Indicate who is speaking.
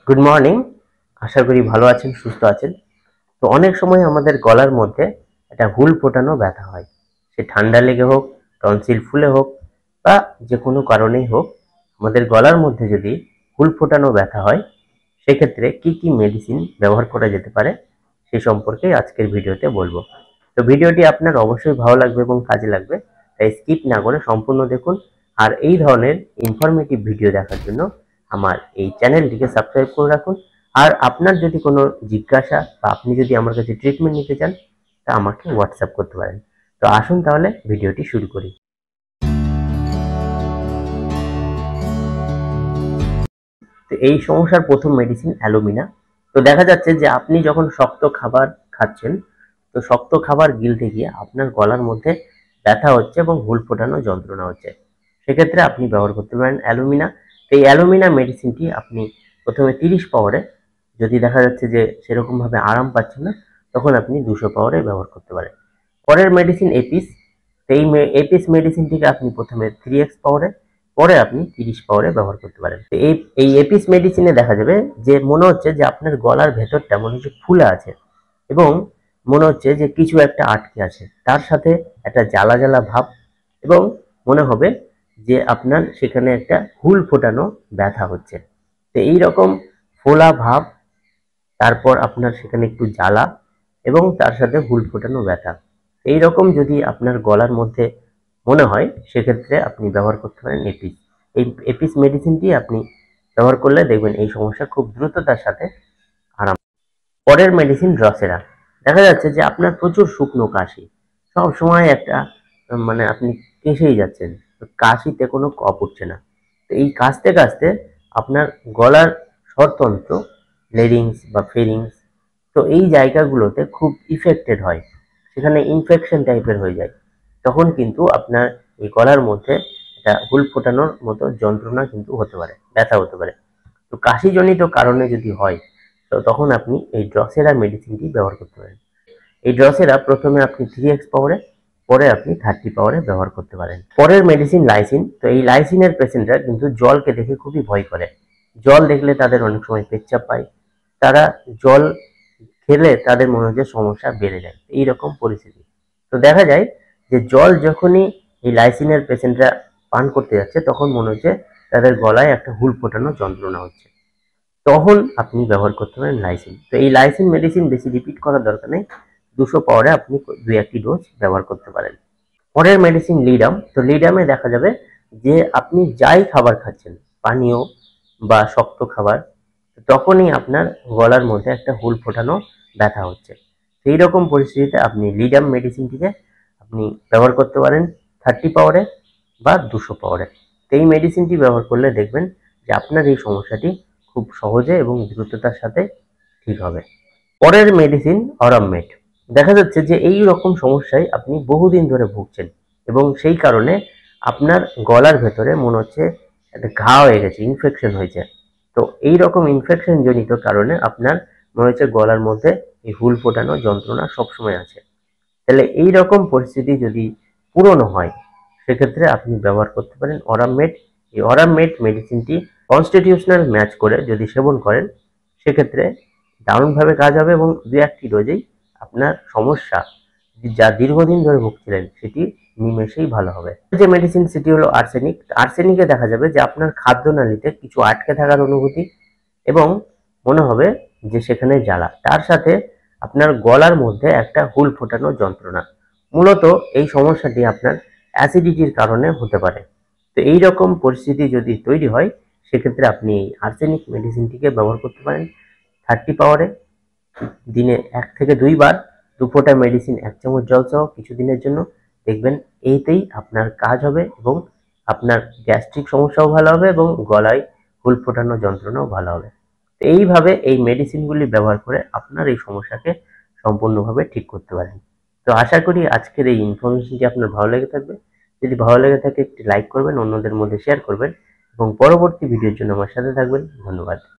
Speaker 1: Good morning. আশা করি ভালো আছেন, সুস্থ আছেন। তো অনেক সময় আমাদের গলার মধ্যে একটা হুল ফোটানো ব্যথা হয়। সে ঠান্ডা লেগে হোক, টনসিল ফুলে হোক বা যে কোনো কারণেই হোক, আমাদের গলার মধ্যে যদি হুল ফোটানো ব্যথা হয়, সেক্ষেত্রে কি কি মেডিসিন ব্যবহার করা যেতে পারে সে সম্পর্কে আজকের ভিডিওতে বলবো। তো ভিডিওটি আপনার অবশ্যই ভালো লাগবে এবং কাজে লাগবে, তাই স্কিপ না করে সম্পূর্ণ দেখুন। আর এই ধরনের ইনফরমেটিভ ভিডিও দেখার জন্য আমার এই চ্যানেলটিকে সাবস্ক্রাইব করে রাখুন। আর আপনার যদি কোনো জিজ্ঞাসা বা আপনি যদি আমার কাছে ট্রিটমেন্ট নিতে চান, তা আমাকে হোয়াটসঅ্যাপ করতে পারেন। তো আসুন তাহলে ভিডিওটি শুরু করি। তো এই সমস্যার প্রথম মেডিসিন অ্যালোমিনা। তো দেখা যাচ্ছে যে আপনি যখন শক্ত খাবার খাচ্ছেন, তো শক্ত খাবার গিলতে গিয়ে আপনার গলার মধ্যে ব্যথা হচ্ছে এবং হুল ফোটানো যন্ত্রণা হচ্ছে, সেক্ষেত্রে আপনি ব্যবহার করতে পারেন অ্যালোমিনা। এই অ্যালোমিনা মেডিসিনটি আপনি প্রথমে 30 পাওয়ারে, যদি দেখা যাচ্ছে যে সেরকমভাবে আরাম পাচ্ছেন না, তখন আপনি 200 পাওয়ারে ব্যবহার করতে পারেন। পরের মেডিসিন এপিস। এই এপিস মেডিসিনটিকে আপনি প্রথমে 3x পাওয়ারে, পরে আপনি 30 পাওয়ারে ব্যবহার করতে পারেন। তো এই এপিস মেডিসিনে দেখা যাবে যে মনে হচ্ছে যে আপনার গলার ভেতরটা মনে হচ্ছে ফুলে আছে এবং মনে হচ্ছে যে কিছু একটা আটকে আছে, তার সাথে একটা জ্বালা জ্বালা ভাব এবং মনে হবে যে আপনার সেখানে একটা হুল ফোটানো ব্যথা হচ্ছে। তো এইরকম ফোলা ভাব, তারপর আপনার সেখানে একটু জ্বালা এবং তার সাথে হুল ফোটানো ব্যথা, এই রকম যদি আপনার গলার মধ্যে মনে হয়, সেক্ষেত্রে আপনি ব্যবহার করতে পারেন এপিস। এই এপিস মেডিসিনটি আপনি ব্যবহার করলে দেখবেন এই সমস্যা খুব দ্রুততার সাথে আরাম। পরের মেডিসিন ড্রসেরা। দেখা যাচ্ছে যে আপনার প্রচুর শুকনো কাশি, সব সময় একটা মানে আপনি কেসেই যাচ্ছেন, তো কাশিতে কোনো কফ উঠছে না। তো এই কাশতে কাশতে আপনার গলার স্বরতন্ত্র, লেরিংস বা ফেরিংস, তো এই জায়গাগুলোতে খুব ইফেক্টেড হয়, সেখানে ইনফেকশন টাইপের হয়ে যায়। তখন কিন্তু আপনার এই গলার মধ্যে একটা হুল ফোটানোর মতো যন্ত্রণা কিন্তু হতে পারে, ব্যথা হতে পারে। তো কাশিজনিত কারণে যদি হয়, তো তখন আপনি এই ড্রসেরা মেডিসিনটি ব্যবহার করতে পারেন। এই ড্রসেরা প্রথমে আপনি 3x পাওয়ারে, পরে আপনি 30 পাওয়ারে ব্যবহার করতে পারেন। পরের মেডিসিন লাইসিন। তো এই লাইসিনের পেশেন্টরা কিন্তু জলকে দেখে খুবই ভয় করে। জল দেখলে তাদের অনেক সময় পেচ্ছাপ পায়, তারা জল খেলে তাদের মনে হয় যে সমস্যা বেড়ে যায়, এইরকম পরিস্থিতি। তো দেখা যায় যে জল যখনই এই লাইসিনের পেশেন্টরা পান করতে যাচ্ছে, তখন মনে হচ্ছে তাদের গলায় একটা হুল ফোটানো যন্ত্রণা হচ্ছে, তখন আপনি ব্যবহার করতে পারেন লাইসিন। তো এই লাইসিন মেডিসিন বেশি রিপিট করার দরকার নেই, 200 পাওয়ারে আপনি 2-1টি ডোজ ব্যবহার করতে পারেন। পরের মেডিসিন লিডাম। তো লিডামে দেখা যাবে যে আপনি যাই খাবার খাচ্ছেন, পানীয় বা শক্ত খাবার, তখনই আপনার গলার মধ্যে একটা হুল ফোটানো ব্যথা হচ্ছে। সেই রকম পরিস্থিতিতে আপনি লিডাম মেডিসিনটিকে আপনি ব্যবহার করতে পারেন 30 পাওয়ারে বা 200 পাওয়ারে। তো এই মেডিসিনটি ব্যবহার করলে দেখবেন যে আপনার এই সমস্যাটি খুব সহজে এবং দ্রুততার সাথে ঠিক হবে। পরের মেডিসিন অরামমেট। দেখা যাচ্ছে যে এই রকম সমস্যায় আপনি বহুদিন ধরে ভুগছেন এবং সেই কারণে আপনার গলার ভেতরে মনে হচ্ছে একটা ঘা হয়ে গেছে, ইনফেকশন হয়েছে। তো এই রকম ইনফেকশন জনিত কারণে আপনার মনে হচ্ছে গলার মধ্যে এই হুল ফোটানো যন্ত্রণা সবসময় আছে। তাহলে এই রকম পরিস্থিতি যদি পুরনো হয়, সেক্ষেত্রে আপনি ব্যবহার করতে পারেন অরামমেট। এই অরামমেট মেডিসিনটি কনস্টিটিউশনাল ম্যাচ করে যদি সেবন করেন, সেক্ষেত্রে দারুণভাবে কাজ হবে এবং 2-1টি ডোজেই আপনার সমস্যা যা দীর্ঘদিন ধরে ভুগছিলেন সেটি নিমেষেই ভালো হবে। যে মেডিসিন সেটি হলো আর্সেনিক। আর্সেনিকে দেখা যাবে যে আপনার খাদ্যনালীতে কিছু আটকে থাকার অনুভূতি এবং মনে হবে যে সেখানে জ্বালা, তার সাথে আপনার গলার মধ্যে একটা হুল ফোটানো যন্ত্রণা। মূলত এই সমস্যাটি আপনার অ্যাসিডিটির কারণে হতে পারে। তো এই রকম পরিস্থিতি যদি তৈরি হয়, সেক্ষেত্রে আপনি এই আর্সেনিক মেডিসিনটিকে ব্যবহার করতে পারেন 30 পাওয়ারে, দিনে 1 থেকে 2 বার, 2 ফোঁটা মেডিসিন 1 চামচ জল সহ কিছুদিনের জন্য। দেখবেন এইতেই আপনার কাজ হবে এবং আপনার গ্যাস্ট্রিক সমস্যাও ভালো হবে এবং গলায় হুল ফোটানো যন্ত্রণাও ভালো হবে। তো এইভাবে এই মেডিসিনগুলি ব্যবহার করে আপনার এই সমস্যাকে সম্পূর্ণভাবে ঠিক করতে পারেন। তো আশা করি আজকের এই ইনফরমেশনটি আপনার ভালো লেগে থাকবে। যদি ভালো লেগে থাকে একটি লাইক করবেন, অন্যদের মধ্যে শেয়ার করবেন এবং পরবর্তী ভিডিওর জন্য আমার সাথে থাকবেন। ধন্যবাদ।